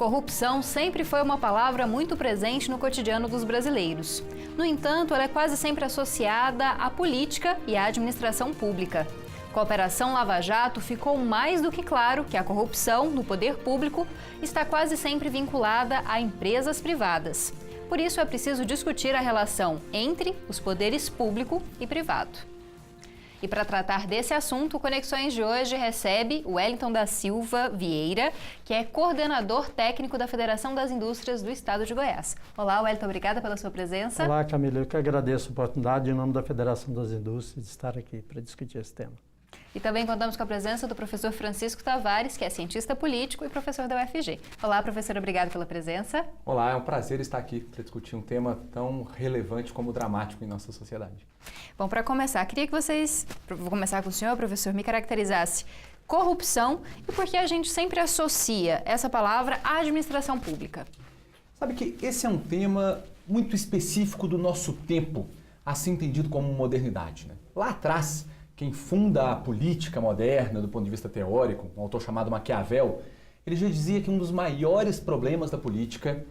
Corrupção sempre foi uma palavra muito presente no cotidiano dos brasileiros. No entanto, ela é quase sempre associada à política e à administração pública. Com a Operação Lava Jato, ficou mais do que claro que a corrupção no poder público está quase sempre vinculada a empresas privadas. Por isso, é preciso discutir a relação entre os poderes público e privado. E para tratar desse assunto, o Conexões de hoje recebe o Wellington da Silva Vieira, que é coordenador técnico da Federação das Indústrias do Estado de Goiás. Olá, Wellington, obrigada pela sua presença. Olá, Camila, eu que agradeço a oportunidade, em nome da Federação das Indústrias, de estar aqui para discutir esse tema. E também contamos com a presença do professor Francisco Tavares, que é cientista político e professor da UFG. Olá, professor, obrigado pela presença. Olá, é um prazer estar aqui para discutir um tema tão relevante como dramático em nossa sociedade. Bom, para começar, queria que vou começar com o senhor, professor, me caracterizasse corrupção e por que a gente sempre associa essa palavra à administração pública. Sabe que esse é um tema muito específico do nosso tempo, assim entendido como modernidade, né? Lá atrás, quem funda a política moderna do ponto de vista teórico, um autor chamado Maquiavel, ele já dizia que um dos maiores problemas da política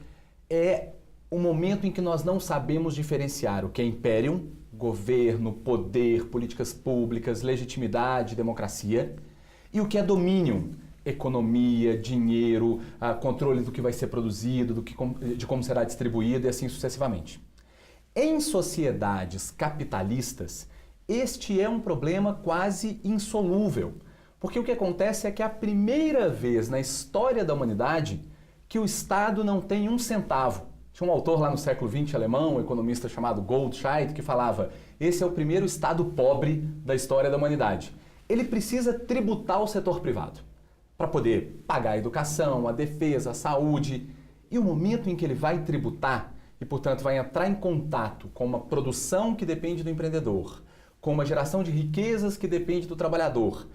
é o momento em que nós não sabemos diferenciar o que é imperium, governo, poder, políticas públicas, legitimidade, democracia, e o que é dominium, economia, dinheiro, controle do que vai ser produzido, de como será distribuído e assim sucessivamente. Em sociedades capitalistas, este é um problema quase insolúvel, porque o que acontece é que é a primeira vez na história da humanidade que o Estado não tem um centavo. Tinha um autor lá no século XX alemão, um economista chamado Goldscheid, que falava: esse é o primeiro Estado pobre da história da humanidade. Ele precisa tributar o setor privado para poder pagar a educação, a defesa, a saúde. E o momento em que ele vai tributar e, portanto, vai entrar em contato com uma produção que depende do empreendedor, com uma geração de riquezas que depende do trabalhador,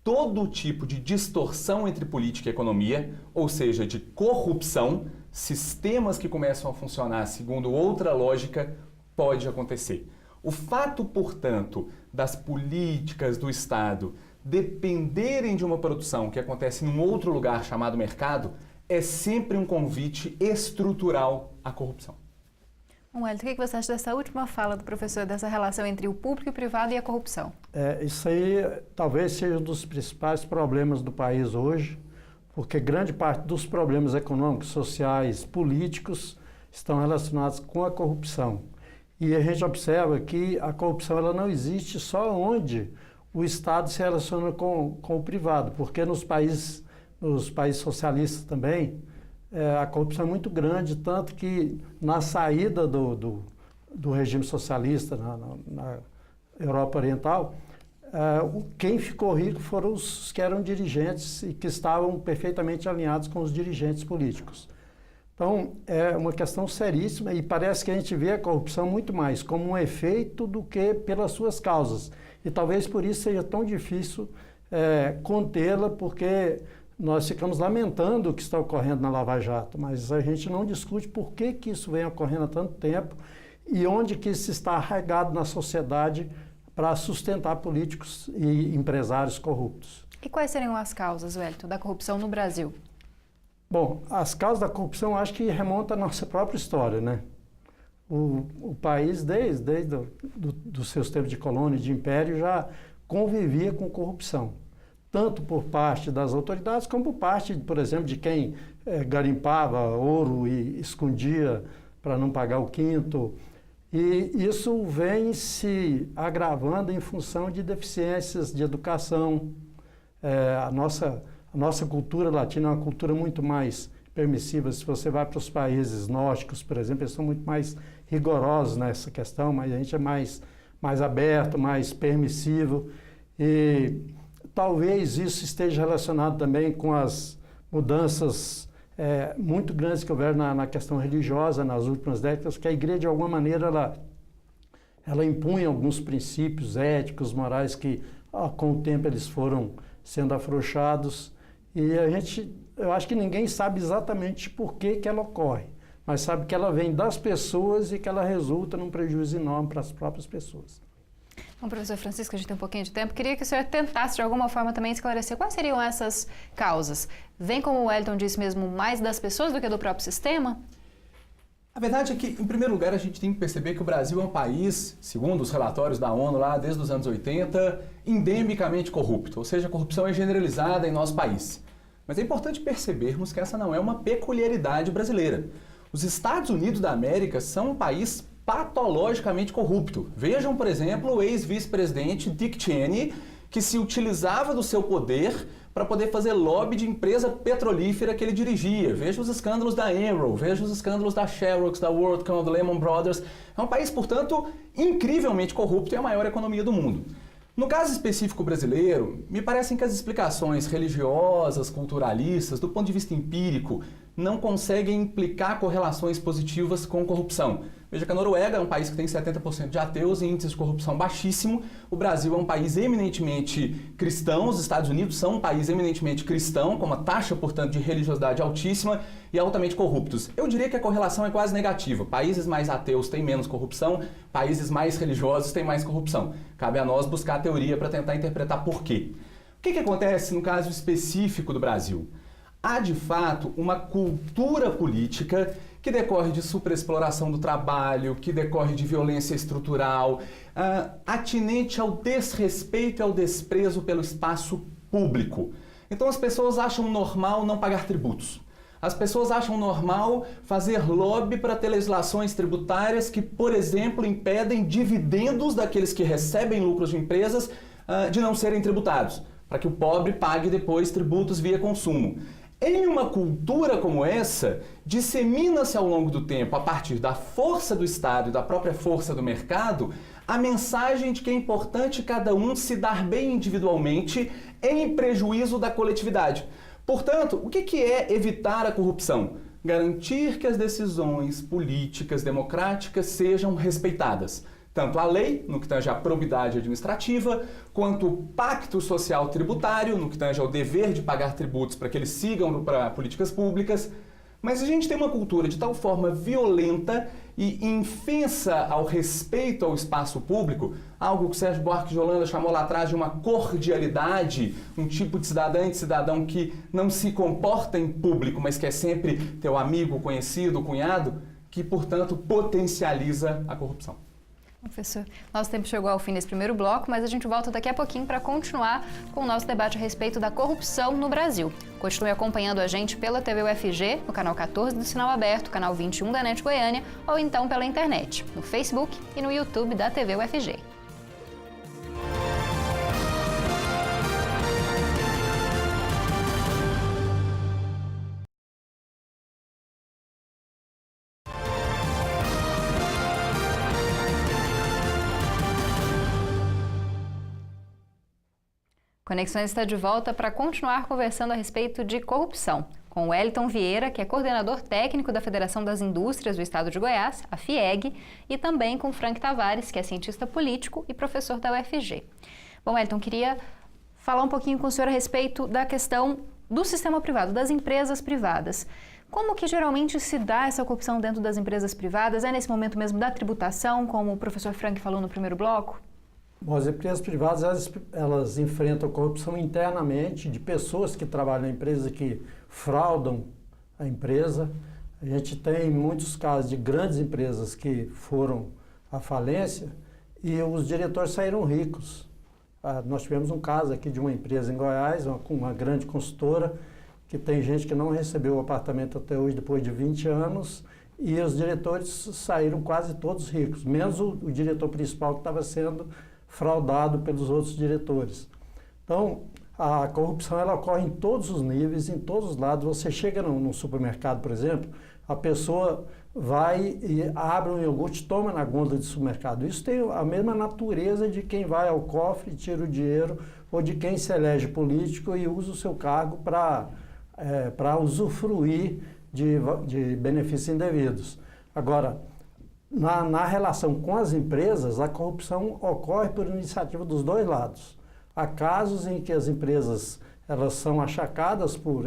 todo tipo de distorção entre política e economia, ou seja, de corrupção, sistemas que começam a funcionar segundo outra lógica, pode acontecer. O fato, portanto, das políticas do Estado dependerem de uma produção que acontece em um outro lugar chamado mercado, é sempre um convite estrutural à corrupção. Wellington, o que você acha dessa última fala do professor, dessa relação entre o público e o privado e a corrupção? Isso aí talvez seja um dos principais problemas do país hoje, porque grande parte dos problemas econômicos, sociais, políticos estão relacionados com a corrupção. E a gente observa que a corrupção ela não existe só onde o Estado se relaciona com o privado, porque nos países socialistas também, a corrupção é muito grande, tanto que na saída do regime socialista na Europa Oriental, quem ficou rico foram os que eram dirigentes e que estavam perfeitamente alinhados com os dirigentes políticos. Então, é uma questão seríssima e parece que a gente vê a corrupção muito mais como um efeito do que pelas suas causas. E talvez por isso seja tão difícil contê-la, porque nós ficamos lamentando o que está ocorrendo na Lava Jato, mas a gente não discute por que isso vem ocorrendo há tanto tempo e onde que isso está arraigado na sociedade para sustentar políticos e empresários corruptos. E quais seriam as causas, Wellington, da corrupção no Brasil? Bom, as causas da corrupção acho que remontam à nossa própria história, né? O país, desde dos seus tempos de colônia e de império, já convivia com corrupção, tanto por parte das autoridades, como por parte, por exemplo, de quem garimpava ouro e escondia para não pagar o quinto. E isso vem se agravando em função de deficiências de educação. A nossa cultura latina é uma cultura muito mais permissiva. Se você vai para os países nórdicos, por exemplo, eles são muito mais rigorosos nessa questão, mas a gente é mais aberto, mais permissivo. E talvez isso esteja relacionado também com as mudanças muito grandes que houveram na questão religiosa nas últimas décadas, que a igreja, de alguma maneira, ela impunha alguns princípios éticos, morais, que com o tempo eles foram sendo afrouxados. E eu acho que ninguém sabe exatamente por que ela ocorre, mas sabe que ela vem das pessoas e que ela resulta num prejuízo enorme para as próprias pessoas. Bom, professor Francisco, a gente tem um pouquinho de tempo. Queria que o senhor tentasse, de alguma forma, também esclarecer quais seriam essas causas. Vem, como o Wellington disse mesmo, mais das pessoas do que do próprio sistema? A verdade é que, em primeiro lugar, a gente tem que perceber que o Brasil é um país, segundo os relatórios da ONU lá desde os anos 80, endemicamente corrupto, ou seja, a corrupção é generalizada em nosso país. Mas é importante percebermos que essa não é uma peculiaridade brasileira. Os Estados Unidos da América são um país patologicamente corrupto. Vejam, por exemplo, o ex-vice-presidente Dick Cheney, que se utilizava do seu poder para poder fazer lobby de empresa petrolífera que ele dirigia. Veja os escândalos da Enron, veja os escândalos da Xerox, da WorldCom, do Lehman Brothers. É um país, portanto, incrivelmente corrupto e a maior economia do mundo. No caso específico brasileiro, me parecem que as explicações religiosas, culturalistas, do ponto de vista empírico, não conseguem implicar correlações positivas com corrupção. Veja que a Noruega é um país que tem 70% de ateus e índice de corrupção baixíssimo. O Brasil é um país eminentemente cristão, os Estados Unidos são um país eminentemente cristão, com uma taxa, portanto, de religiosidade altíssima e altamente corruptos. Eu diria que a correlação é quase negativa. Países mais ateus têm menos corrupção, países mais religiosos têm mais corrupção. Cabe a nós buscar a teoria para tentar interpretar por quê. O que acontece no caso específico do Brasil? Há, de fato, uma cultura política que decorre de superexploração do trabalho, que decorre de violência estrutural, atinente ao desrespeito e ao desprezo pelo espaço público. Então as pessoas acham normal não pagar tributos. As pessoas acham normal fazer lobby para ter legislações tributárias que, por exemplo, impedem dividendos daqueles que recebem lucros de empresas de não serem tributados, para que o pobre pague depois tributos via consumo. Em uma cultura como essa, dissemina-se ao longo do tempo, a partir da força do Estado e da própria força do mercado, a mensagem de que é importante cada um se dar bem individualmente em prejuízo da coletividade. Portanto, o que é evitar a corrupção? Garantir que as decisões políticas democráticas sejam respeitadas. Tanto a lei, no que tange à probidade administrativa, quanto o pacto social tributário, no que tange ao dever de pagar tributos para que eles sigam para políticas públicas. Mas a gente tem uma cultura de tal forma violenta e infensa ao respeito ao espaço público, algo que Sérgio Buarque de Holanda chamou lá atrás de uma cordialidade, um tipo de cidadã e de cidadão que não se comporta em público, mas que é sempre teu amigo, conhecido, cunhado, que, portanto, potencializa a corrupção. Professor, nosso tempo chegou ao fim desse primeiro bloco, mas a gente volta daqui a pouquinho para continuar com o nosso debate a respeito da corrupção no Brasil. Continue acompanhando a gente pela TV UFG, no canal 14 do Sinal Aberto, canal 21 da NET Goiânia, ou então pela internet, no Facebook e no YouTube da TV UFG. Conexões está de volta para continuar conversando a respeito de corrupção, com o Wellington Vieira, que é coordenador técnico da Federação das Indústrias do Estado de Goiás, a FIEG, e também com Frank Tavares, que é cientista político e professor da UFG. Bom, Wellington, queria falar um pouquinho com o senhor a respeito da questão do sistema privado, das empresas privadas. Como que geralmente se dá essa corrupção dentro das empresas privadas? É nesse momento mesmo da tributação, como o professor Frank falou no primeiro bloco? Bom, as empresas privadas, elas enfrentam corrupção internamente de pessoas que trabalham na empresa que fraudam a empresa. A gente tem muitos casos de grandes empresas que foram à falência e os diretores saíram ricos. Nós tivemos um caso aqui de uma empresa em Goiás, uma grande consultora, que tem gente que não recebeu o apartamento até hoje, depois de 20 anos, e os diretores saíram quase todos ricos, menos o diretor principal que estava sendo fraudado pelos outros diretores. Então, a corrupção ela ocorre em todos os níveis, em todos os lados. Você chega num supermercado, por exemplo, a pessoa vai e abre um iogurte e toma na gôndola de supermercado. Isso tem a mesma natureza de quem vai ao cofre e tira o dinheiro, ou de quem se elege político e usa o seu cargo para usufruir de benefícios indevidos. Agora, na relação com as empresas, a corrupção ocorre por iniciativa dos dois lados. Há casos em que as empresas elas são achacadas por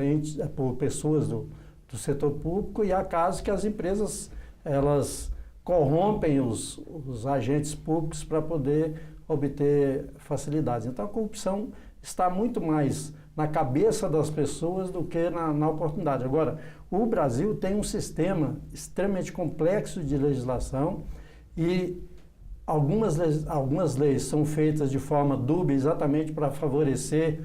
pessoas do setor público e há casos que as empresas elas corrompem os agentes públicos para poder obter facilidades. Então, a corrupção está muito mais na cabeça das pessoas do que na oportunidade. Agora, o Brasil tem um sistema extremamente complexo de legislação e algumas leis são feitas de forma dúbia exatamente para favorecer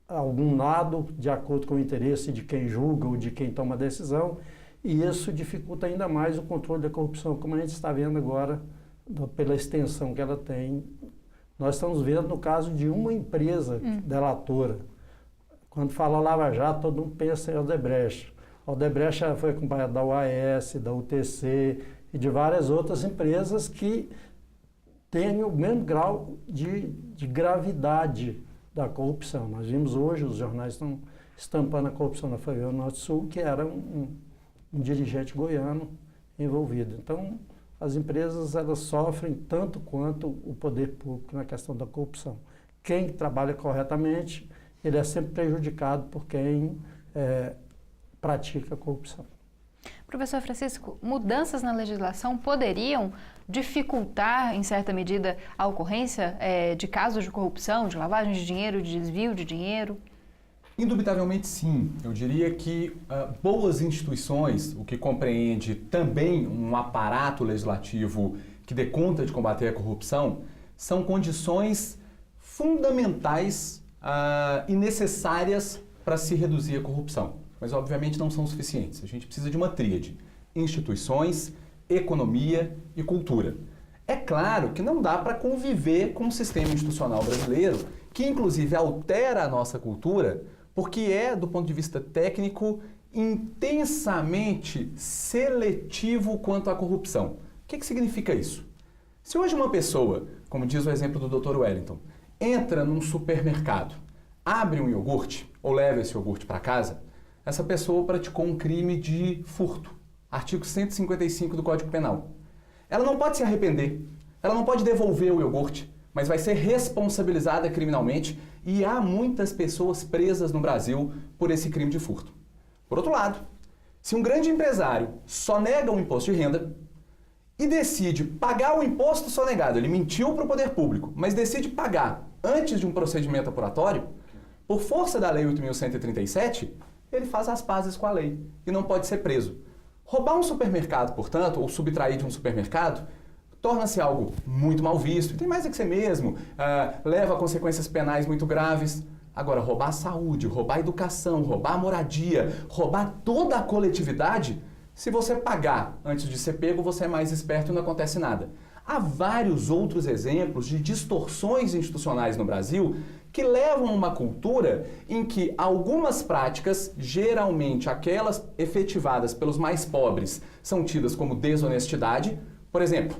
algum lado de acordo com o interesse de quem julga ou de quem toma a decisão, e isso dificulta ainda mais o controle da corrupção, como a gente está vendo agora pela extensão que ela tem. Nós estamos vendo no caso de uma empresa delatora. Quando fala Lava Jato, todo mundo pensa em Odebrecht. A Odebrecht foi acompanhada da UAS, da UTC e de várias outras empresas que têm o mesmo grau de gravidade da corrupção. Nós vimos hoje, os jornais estão estampando a corrupção na Fazenda Norte Sul, que era um dirigente goiano envolvido. Então, as empresas elas sofrem tanto quanto o poder público na questão da corrupção. Quem trabalha corretamente, ele é sempre prejudicado por quem pratica a corrupção. Professor Francisco, mudanças na legislação poderiam dificultar, em certa medida, a ocorrência de casos de corrupção, de lavagem de dinheiro, de desvio de dinheiro? Indubitavelmente sim. Eu diria que boas instituições, o que compreende também um aparato legislativo que dê conta de combater a corrupção, são condições fundamentais e necessárias para se reduzir a corrupção. Mas obviamente não são suficientes. A gente precisa de uma tríade: instituições, economia e cultura. É claro que não dá para conviver com o sistema institucional brasileiro, que inclusive altera a nossa cultura, porque é, do ponto de vista técnico, intensamente seletivo quanto à corrupção. O que significa isso? Se hoje uma pessoa, como diz o exemplo do Dr. Wellington, entra num supermercado, abre um iogurte ou leva esse iogurte para casa, essa pessoa praticou um crime de furto, artigo 155 do Código Penal. Ela não pode se arrepender, ela não pode devolver o iogurte, mas vai ser responsabilizada criminalmente, e há muitas pessoas presas no Brasil por esse crime de furto. Por outro lado, se um grande empresário sonega um imposto de renda e decide pagar o imposto sonegado, ele mentiu para o poder público, mas decide pagar antes de um procedimento apuratório, por força da Lei 8.137, ele faz as pazes com a lei e não pode ser preso. Roubar um supermercado, portanto, ou subtrair de um supermercado, torna-se algo muito mal visto, e tem mais é que ser mesmo, leva a consequências penais muito graves. Agora, roubar a saúde, roubar a educação, roubar a moradia, roubar toda a coletividade, se você pagar antes de ser pego, você é mais esperto e não acontece nada. Há vários outros exemplos de distorções institucionais no Brasil que levam a uma cultura em que algumas práticas, geralmente aquelas efetivadas pelos mais pobres, são tidas como desonestidade. Por exemplo,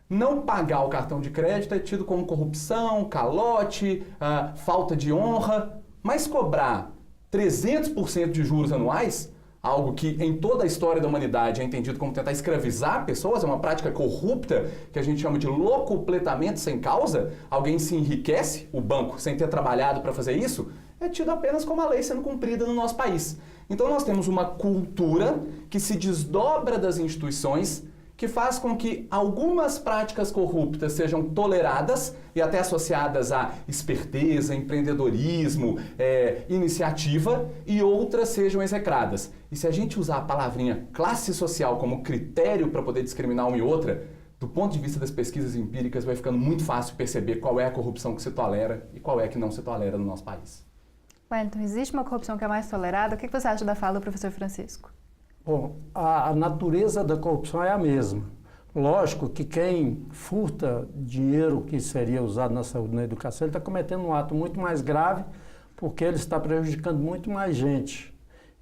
não pagar o cartão de crédito é tido como corrupção, calote, falta de honra, mas cobrar 300% de juros anuais, algo que em toda a história da humanidade é entendido como tentar escravizar pessoas, é uma prática corrupta que a gente chama de locupletamento sem causa, alguém se enriquece, o banco, sem ter trabalhado para fazer isso, é tido apenas como a lei sendo cumprida no nosso país. Então nós temos uma cultura que se desdobra das instituições, que faz com que algumas práticas corruptas sejam toleradas e até associadas a esperteza, empreendedorismo, iniciativa, e outras sejam execradas. E se a gente usar a palavrinha classe social como critério para poder discriminar uma e outra, do ponto de vista das pesquisas empíricas, vai ficando muito fácil perceber qual é a corrupção que se tolera e qual é a que não se tolera no nosso país. Wellington, existe uma corrupção que é mais tolerada? O que você acha da fala do professor Francisco? Bom, a natureza da corrupção é a mesma. Lógico que quem furta dinheiro que seria usado na saúde e na educação, ele está cometendo um ato muito mais grave, porque ele está prejudicando muito mais gente.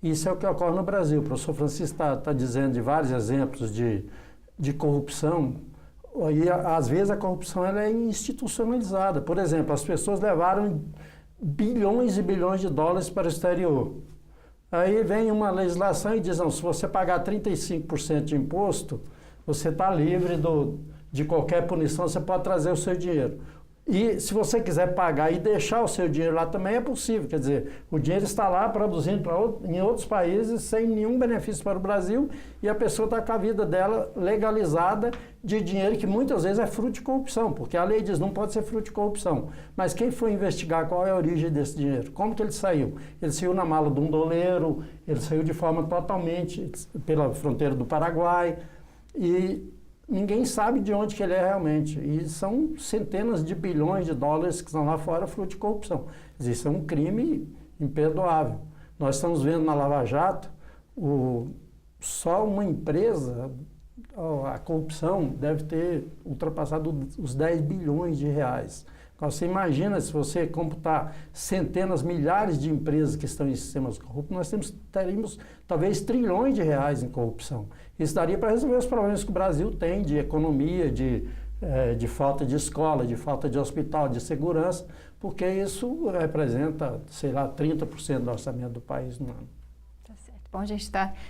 Isso é o que ocorre no Brasil. O professor Francisco está dizendo de vários exemplos de corrupção, e às vezes a corrupção ela é institucionalizada. Por exemplo, as pessoas levaram bilhões e bilhões de dólares para o exterior. Aí vem uma legislação e diz, não, se você pagar 35% de imposto, você está livre de qualquer punição, você pode trazer o seu dinheiro. E se você quiser pagar e deixar o seu dinheiro lá também é possível. Quer dizer, o dinheiro está lá produzindo em outros países sem nenhum benefício para o Brasil e a pessoa está com a vida dela legalizada de dinheiro que muitas vezes é fruto de corrupção, porque a lei diz não pode ser fruto de corrupção. Mas quem foi investigar qual é a origem desse dinheiro? Como que ele saiu? Ele saiu na mala de um doleiro, ele saiu de forma totalmente pela fronteira do Paraguai e ninguém sabe de onde que ele é realmente. E são centenas de bilhões de dólares que estão lá fora fruto de corrupção. Isso é um crime imperdoável. Nós estamos vendo na Lava Jato, só uma empresa, a corrupção deve ter ultrapassado os 10 bilhões de reais. Então, você imagina, se você computar centenas, milhares de empresas que estão em sistemas corruptos, nós teríamos talvez trilhões de reais em corrupção. Isso daria para resolver os problemas que o Brasil tem de economia, de falta de escola, de falta de hospital, de segurança, porque isso representa, sei lá, 30% do orçamento do país no ano. Bom, a gente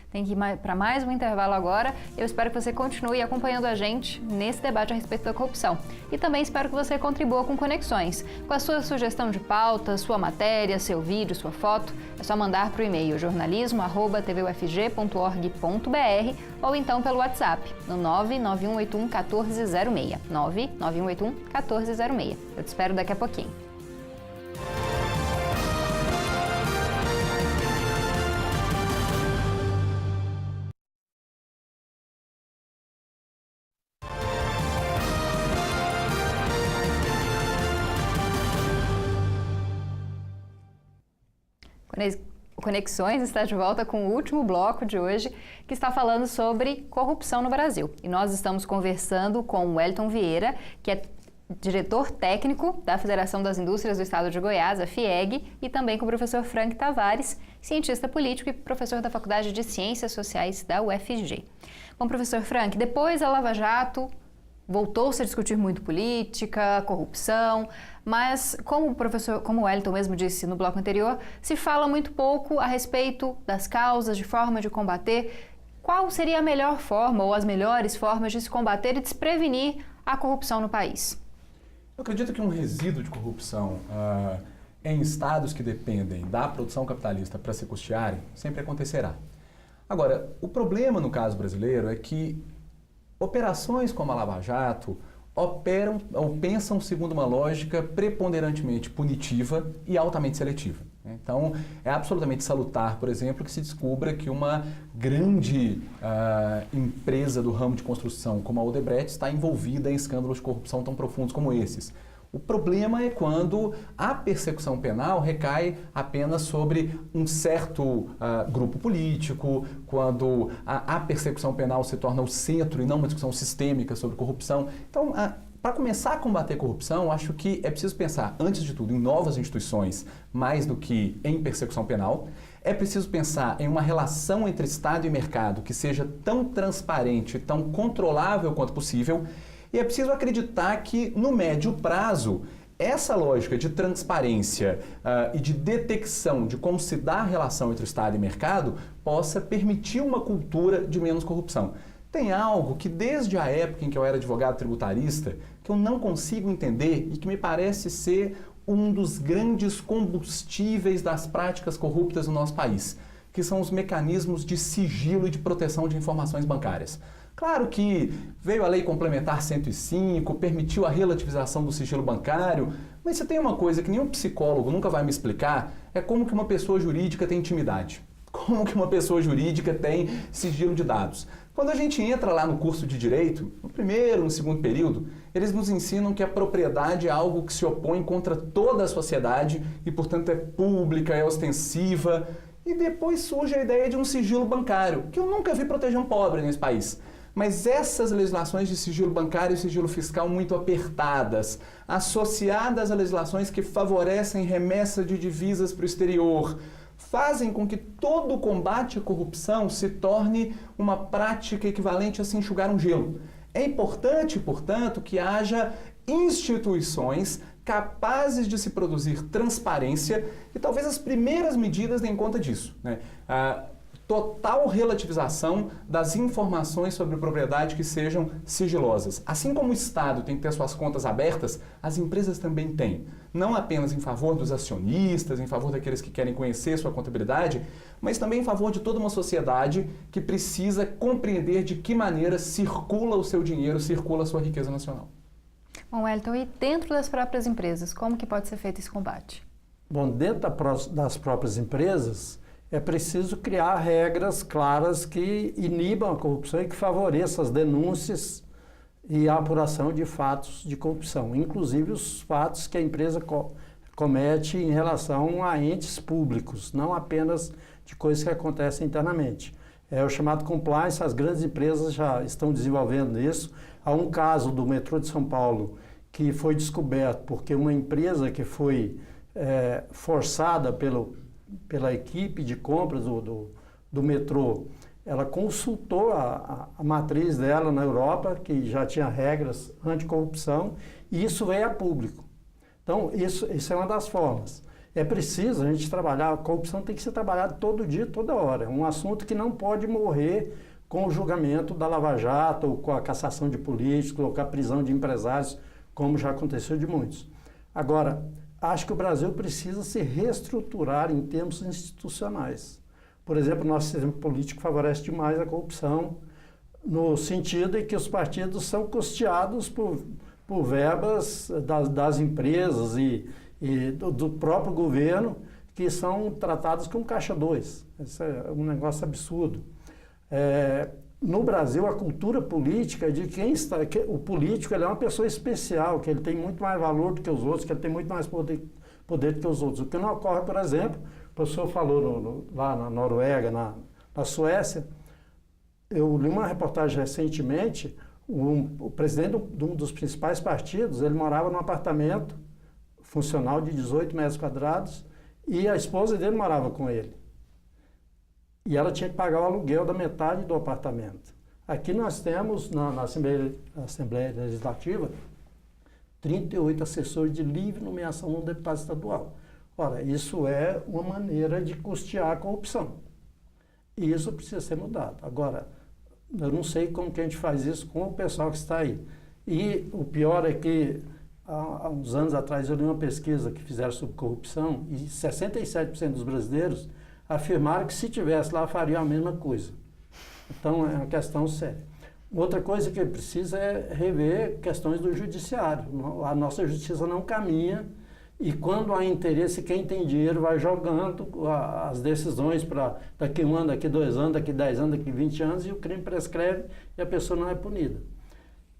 tem que ir para mais um intervalo agora. Eu espero que você continue acompanhando a gente nesse debate a respeito da corrupção. E também espero que você contribua com Conexões. Com a sua sugestão de pauta, sua matéria, seu vídeo, sua foto, é só mandar para o e-mail jornalismo@tvufg.org.br ou então pelo WhatsApp, no 99181 1406. 99181 1406. Eu te espero daqui a pouquinho. Conexões está de volta com o último bloco de hoje, que está falando sobre corrupção no Brasil. E nós estamos conversando com o Wellington Vieira, que é diretor técnico da Federação das Indústrias do Estado de Goiás, a FIEG, e também com o professor Frank Tavares, cientista político e professor da Faculdade de Ciências Sociais da UFG. Bom, professor Frank, depois da Lava Jato, voltou-se a discutir muito política, corrupção, mas como o Wellington mesmo disse no bloco anterior, se fala muito pouco a respeito das causas, de forma de combater. Qual seria a melhor forma ou as melhores formas de se combater e de se prevenir a corrupção no país? Eu acredito que um resíduo de corrupção em estados que dependem da produção capitalista para se custearem sempre acontecerá. Agora, o problema no caso brasileiro é que operações como a Lava Jato operam ou pensam segundo uma lógica preponderantemente punitiva e altamente seletiva. Então, é absolutamente salutar, por exemplo, que se descubra que uma grande empresa do ramo de construção como a Odebrecht está envolvida em escândalos de corrupção tão profundos como esses. O problema é quando a persecução penal recai apenas sobre um certo grupo político, quando a persecução penal se torna o centro e não uma discussão sistêmica sobre corrupção. Então, para começar a combater a corrupção, acho que é preciso pensar, antes de tudo, em novas instituições, mais do que em persecução penal. É preciso pensar em uma relação entre Estado e mercado que seja tão transparente, tão controlável quanto possível. E é preciso acreditar que, no médio prazo, essa lógica de transparência e de detecção de como se dá a relação entre o Estado e mercado possa permitir uma cultura de menos corrupção. Tem algo que, desde a época em que eu era advogado tributarista, que eu não consigo entender e que me parece ser um dos grandes combustíveis das práticas corruptas no nosso país, que são os mecanismos de sigilo e de proteção de informações bancárias. Claro que veio a Lei Complementar 105, permitiu a relativização do sigilo bancário, mas se tem uma coisa que nenhum psicólogo nunca vai me explicar, é como que uma pessoa jurídica tem intimidade. Como que uma pessoa jurídica tem sigilo de dados. Quando a gente entra lá no curso de Direito, no primeiro, no segundo período, eles nos ensinam que a propriedade é algo que se opõe contra toda a sociedade e, portanto, é pública, é ostensiva. E depois surge a ideia de um sigilo bancário, que eu nunca vi proteger um pobre nesse país. Mas essas legislações de sigilo bancário e sigilo fiscal muito apertadas, associadas a legislações que favorecem remessa de divisas para o exterior, fazem com que todo o combate à corrupção se torne uma prática equivalente a se enxugar um gelo. É importante, portanto, que haja instituições capazes de se produzir transparência e talvez as primeiras medidas deem conta disso, né? total relativização das informações sobre propriedade que sejam sigilosas. Assim como o Estado tem que ter suas contas abertas, as empresas também têm. Não apenas em favor dos acionistas, em favor daqueles que querem conhecer sua contabilidade, mas também em favor de toda uma sociedade que precisa compreender de que maneira circula o seu dinheiro, circula a sua riqueza nacional. Bom, Wellington, e dentro das próprias empresas, como que pode ser feito esse combate? Bom, dentro das próprias empresas, é preciso criar regras claras que inibam a corrupção e que favoreçam as denúncias e a apuração de fatos de corrupção, inclusive os fatos que a empresa comete em relação a entes públicos, não apenas de coisas que acontecem internamente. É o chamado compliance, as grandes empresas já estão desenvolvendo isso. Há um caso do metrô de São Paulo que foi descoberto porque uma empresa que foi forçada pela equipe de compras do metrô, ela consultou a matriz dela na Europa, que já tinha regras anticorrupção, e isso veio a público. Então, isso é uma das formas. É preciso a gente trabalhar, a corrupção tem que ser trabalhada todo dia, toda hora. É um assunto que não pode morrer com o julgamento da Lava Jato, ou com a cassação de políticos, ou com a prisão de empresários, como já aconteceu de muitos. Agora, acho que o Brasil precisa se reestruturar em termos institucionais. Por exemplo, o nosso sistema político favorece demais a corrupção, no sentido em que os partidos são custeados por verbas das empresas e do próprio governo, que são tratados como caixa 2. Isso é um negócio absurdo. No Brasil, a cultura política de o político ele é uma pessoa especial, que ele tem muito mais valor do que os outros, que ele tem muito mais poder do que os outros. O que não ocorre, por exemplo, o professor falou lá na Noruega, na Suécia, eu li uma reportagem recentemente, o presidente de um dos principais partidos, ele morava num apartamento funcional de 18 metros quadrados e a esposa dele morava com ele. E ela tinha que pagar o aluguel da metade do apartamento. Aqui nós temos, na Assembleia Legislativa, 38 assessores de livre nomeação no deputado estadual. Ora, isso é uma maneira de custear a corrupção. E isso precisa ser mudado. Agora, eu não sei como que a gente faz isso com o pessoal que está aí. E o pior é que, há uns anos atrás, eu li uma pesquisa que fizeram sobre corrupção e 67% dos brasileiros afirmaram que se tivesse lá faria a mesma coisa. Então é uma questão séria. Outra coisa que precisa é rever questões do judiciário. A nossa justiça não caminha e quando há interesse, quem tem dinheiro vai jogando as decisões para daqui 1 ano, daqui 2 anos, daqui 10 anos, daqui 20 anos e o crime prescreve e a pessoa não é punida.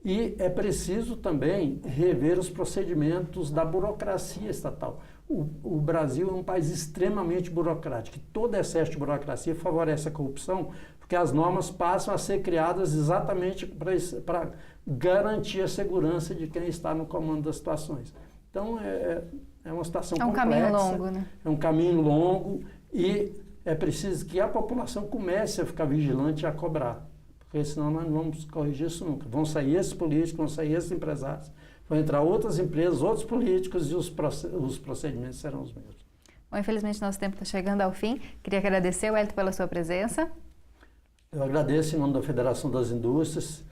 E é preciso também rever os procedimentos da burocracia estatal. O Brasil é um país extremamente burocrático. Todo excesso de burocracia favorece a corrupção, porque as normas passam a ser criadas exatamente para garantir a segurança de quem está no comando das situações. Então, é uma situação complexa. É um caminho longo, né? É um caminho longo e é preciso que a população comece a ficar vigilante e a cobrar, porque senão nós não vamos corrigir isso nunca. Vão sair esses políticos, vão sair esses empresários, vão entrar outras empresas, outros políticos e os procedimentos serão os mesmos. Bom, infelizmente nosso tempo está chegando ao fim. Queria agradecer, Wellington, pela sua presença. Eu agradeço em nome da Federação das Indústrias.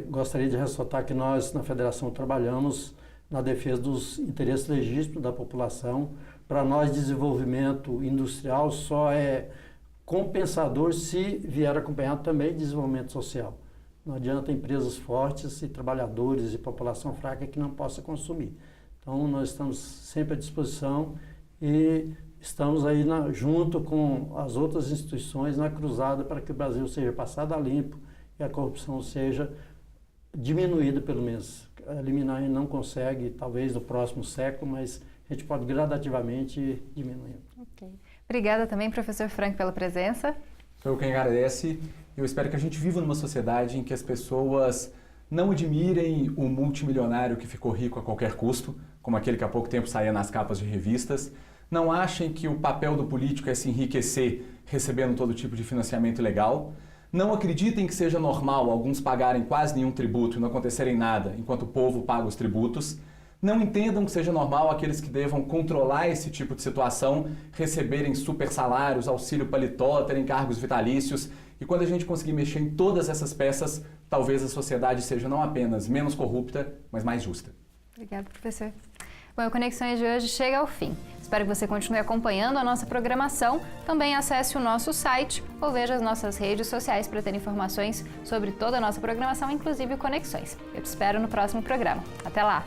Gostaria de ressaltar que nós, na Federação, trabalhamos na defesa dos interesses legítimos da população. Para nós, desenvolvimento industrial só é compensador se vier acompanhado também de desenvolvimento social. Não adianta empresas fortes e trabalhadores e população fraca que não possa consumir. Então, nós estamos sempre à disposição e estamos aí junto com as outras instituições na cruzada para que o Brasil seja passado a limpo e a corrupção seja diminuída, pelo menos. Eliminar a gente não consegue, talvez no próximo século, mas a gente pode gradativamente diminuir. Okay. Obrigada também, professor Frank, pela presença. Sou eu quem agradece. Eu espero que a gente viva numa sociedade em que as pessoas não admirem o multimilionário que ficou rico a qualquer custo, como aquele que há pouco tempo saía nas capas de revistas. Não achem que o papel do político é se enriquecer recebendo todo tipo de financiamento ilegal. Não acreditem que seja normal alguns pagarem quase nenhum tributo e não acontecerem nada enquanto o povo paga os tributos. Não entendam que seja normal aqueles que devam controlar esse tipo de situação receberem super salários, auxílio paletó, terem cargos vitalícios. E quando a gente conseguir mexer em todas essas peças, talvez a sociedade seja não apenas menos corrupta, mas mais justa. Obrigada, professor. Bom, o Conexões de hoje chega ao fim. Espero que você continue acompanhando a nossa programação. Também acesse o nosso site ou veja as nossas redes sociais para ter informações sobre toda a nossa programação, inclusive o Conexões. Eu te espero no próximo programa. Até lá!